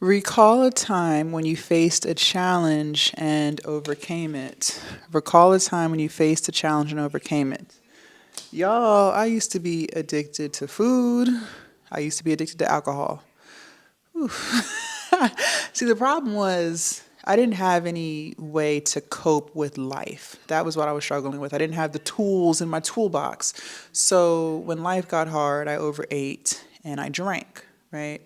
Recall a time when you faced a challenge and overcame it. Recall a time when you faced a challenge and overcame it. Y'all, I used to be addicted to food. I used to be addicted to alcohol. See, the problem was I didn't have any way to cope with life. That was what I was struggling with. I didn't have the tools in my toolbox. So when life got hard, I overate and I drank, right?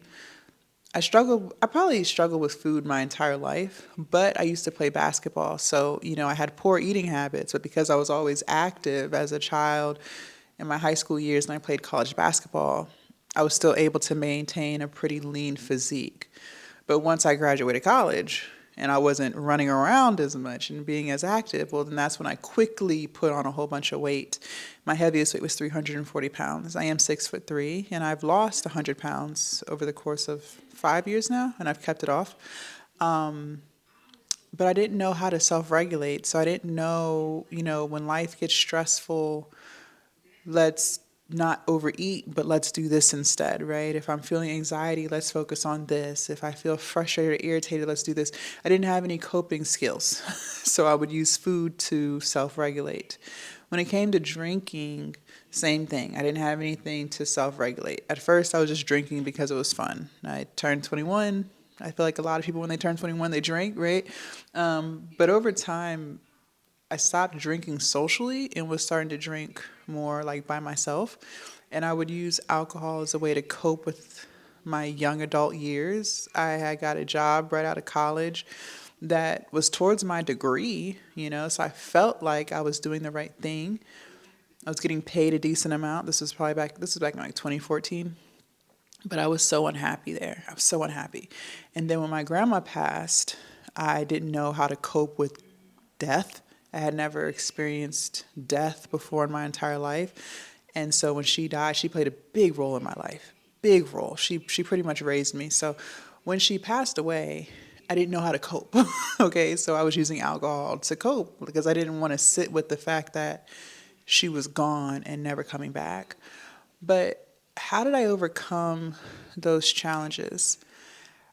I probably struggled with food my entire life, but I used to play basketball. So, I had poor eating habits, but because I was always active as a child in my high school years and I played college basketball, I was still able to maintain a pretty lean physique. But once I graduated college and I wasn't running around as much and being as active, well, then that's when I quickly put on a whole bunch of weight. My heaviest weight was 340 pounds. I am 6'3", and I've lost 100 pounds over the course of 5 years now, and I've kept it off. But I didn't know how to self-regulate, so I didn't know, when life gets stressful, let's not overeat, but let's do this instead, right? If I'm feeling anxiety, let's focus on this. If I feel frustrated or irritated, let's do this. I didn't have any coping skills, so I would use food to self-regulate. When it came to drinking, same thing. I didn't have anything to self-regulate. At first, I was just drinking because it was fun. I turned 21. I feel like a lot of people, when they turn 21, they drink, right? But over time, I stopped drinking socially and was starting to drink more like by myself. And I would use alcohol as a way to cope with my young adult years. I had got a job right out of college that was towards my degree, so I felt like I was doing the right thing. I was getting paid a decent amount. This was back in like 2014. But I was so unhappy there. I was so unhappy. And then when my grandma passed, I didn't know how to cope with death. I had never experienced death before in my entire life. And so when she died, she played a big role in my life. Big role. She pretty much raised me. So when she passed away, I didn't know how to cope. Okay, so I was using alcohol to cope because I didn't want to sit with the fact that she was gone and never coming back. But how did I overcome those challenges?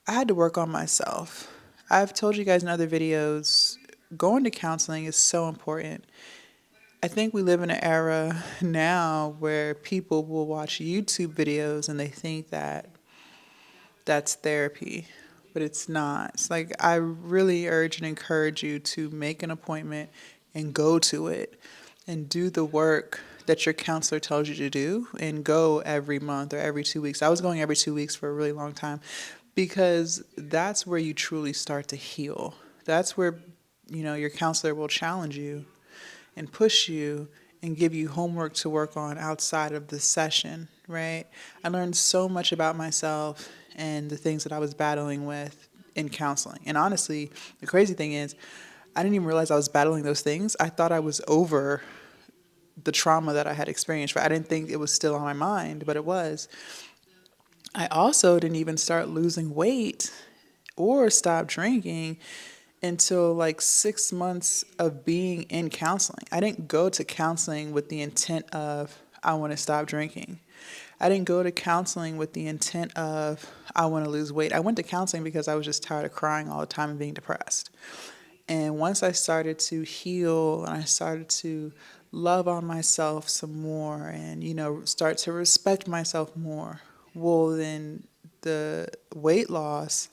I had to work on myself. I've told you guys in other videos, going to counseling is so important. I think we live in an era now where people will watch YouTube videos and they think that that's therapy, but it's not. It's like I really urge and encourage you to make an appointment and go to it and do the work that your counselor tells you to do and go every month or every 2 weeks. I was going every 2 weeks for a really long time because that's where you truly start to heal. That's where, your counselor will challenge you and push you and give you homework to work on outside of the session, right? I learned so much about myself and the things that I was battling with in counseling. And honestly, the crazy thing is, I didn't even realize I was battling those things. I thought I was over the trauma that I had experienced. I didn't think it was still on my mind, but it was. I also didn't even start losing weight or stop drinking until like 6 months of being in counseling. I didn't go to counseling with the intent of, I want to stop drinking. I didn't go to counseling with the intent of, I want to lose weight. I went to counseling because I was just tired of crying all the time and being depressed. And once I started to heal and I started to love on myself some more and, start to respect myself more, well, then the weight loss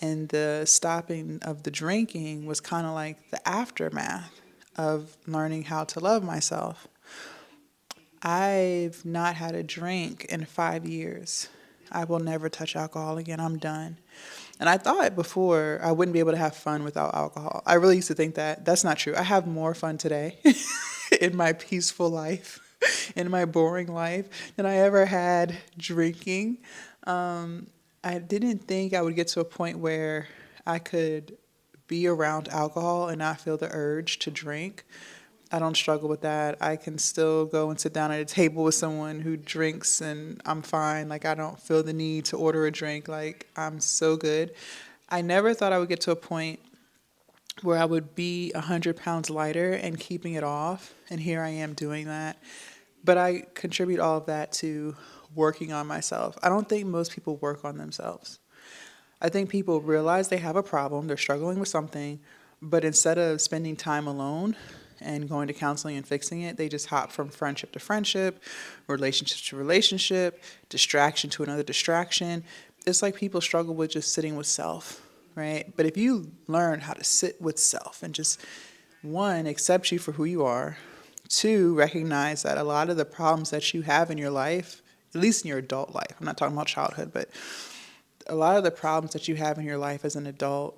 and the stopping of the drinking was kind of like the aftermath of learning how to love myself. I've not had a drink in 5 years. I will never touch alcohol again. I'm done. And I thought before I wouldn't be able to have fun without alcohol. I really used to think that. That's not true. I have more fun today in my peaceful life, in my boring life, than I ever had drinking. I didn't think I would get to a point where I could be around alcohol and not feel the urge to drink. I don't struggle with that. I can still go and sit down at a table with someone who drinks and I'm fine. Like, I don't feel the need to order a drink. Like, I'm so good. I never thought I would get to a point where I would be 100 pounds lighter and keeping it off. And here I am doing that. But I contribute all of that to working on myself. I don't think most people work on themselves. I think people realize they have a problem, they're struggling with something, but instead of spending time alone and going to counseling and fixing it, they just hop from friendship to friendship, relationship to relationship, distraction to another distraction. It's like people struggle with just sitting with self, right? But if you learn how to sit with self and just, one, accept you for who you are, two, recognize that a lot of the problems that you have in your life, at least in your adult life, I'm not talking about childhood, but a lot of the problems that you have in your life as an adult,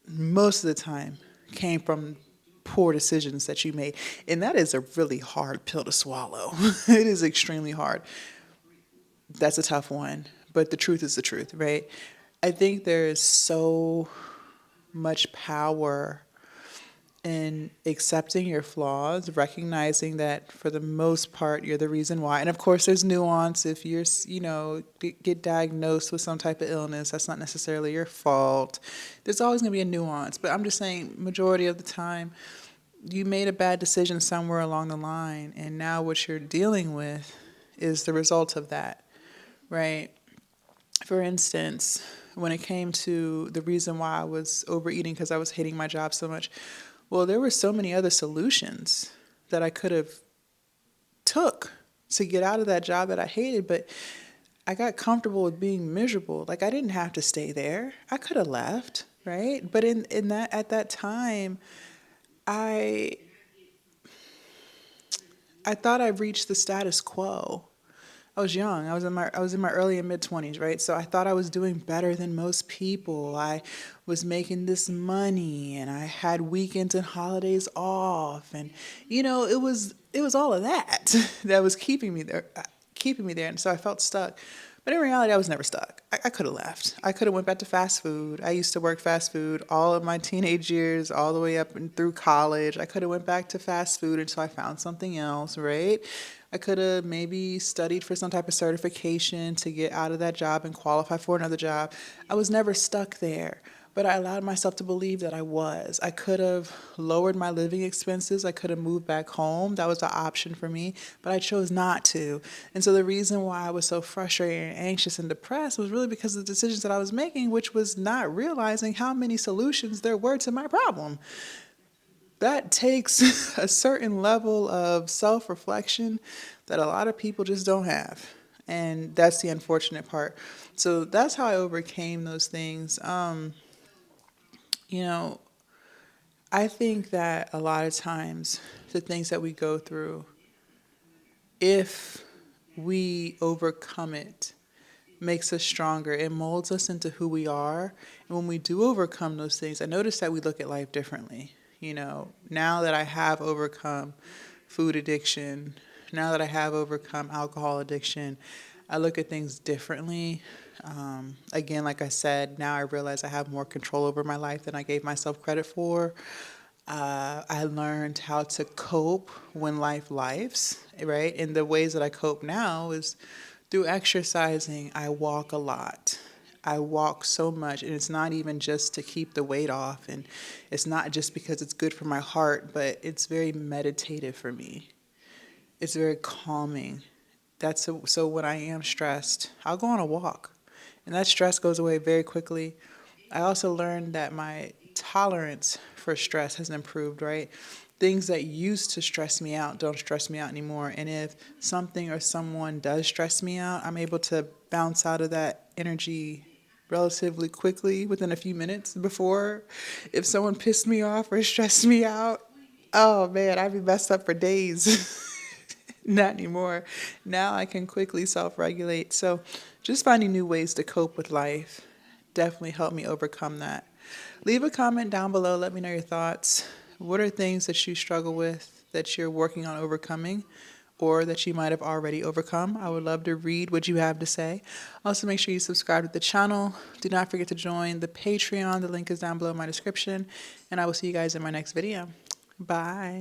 most of the time, came from poor decisions that you made. And that is a really hard pill to swallow. It is extremely hard. That's a tough one. But the truth is the truth, right? I think there is so much power in accepting your flaws, recognizing that for the most part you're the reason why. And of course, there's nuance. If you're, get diagnosed with some type of illness, that's not necessarily your fault. There's always going to be a nuance. But I'm just saying, majority of the time, you made a bad decision somewhere along the line, and now what you're dealing with is the result of that, right? For instance, when it came to the reason why I was overeating because I was hating my job so much, well, there were so many other solutions that I could have took to get out of that job that I hated, but I got comfortable with being miserable. Like, I didn't have to stay there. I could have left, right? But in that at that time, I I thought I reached the status quo. I was young. I was in my early and mid 20s, right? So I thought I was doing better than most people. I was making this money and I had weekends and holidays off, and it was all of that that was keeping me there, and so I felt stuck. But in reality, I was never stuck. I could have left. I could have went back to fast food. I used to work fast food all of my teenage years, all the way up and through college. I could have went back to fast food until I found something else, right? I could have maybe studied for some type of certification to get out of that job and qualify for another job. I was never stuck there, but I allowed myself to believe that I was. I could have lowered my living expenses. I could have moved back home. That was an option for me, but I chose not to. And so the reason why I was so frustrated and anxious and depressed was really because of the decisions that I was making, which was not realizing how many solutions there were to my problem. That takes a certain level of self-reflection that a lot of people just don't have. And that's the unfortunate part. So that's how I overcame those things. You know, I think that a lot of times the things that we go through, if we overcome it, makes us stronger. It molds us into who we are. And when we do overcome those things, I notice that we look at life differently. Now that I have overcome food addiction, now that I have overcome alcohol addiction, I look at things differently. Again, like I said, now I realize I have more control over my life than I gave myself credit for. I learned how to cope when life lifes, right? And the ways that I cope now is through exercising. I walk a lot. I walk so much, and it's not even just to keep the weight off, and it's not just because it's good for my heart, but it's very meditative for me. It's very calming. So when I am stressed, I'll go on a walk, and that stress goes away very quickly. I also learned that my tolerance for stress has improved, right? Things that used to stress me out don't stress me out anymore. And if something or someone does stress me out, I'm able to bounce out of that energy relatively quickly within a few minutes. Before, if someone pissed me off or stressed me out, oh man, I'd be messed up for days. Not anymore. Now I can quickly self-regulate. So just finding new ways to cope with life definitely helped me overcome that. Leave a comment down below. Let me know your thoughts. What are things that you struggle with that you're working on overcoming, or that you might have already overcome? I would love to read what you have to say. Also, make sure you subscribe to the channel. Do not forget to join the Patreon. The link is down below in my description. And I will see you guys in my next video. Bye.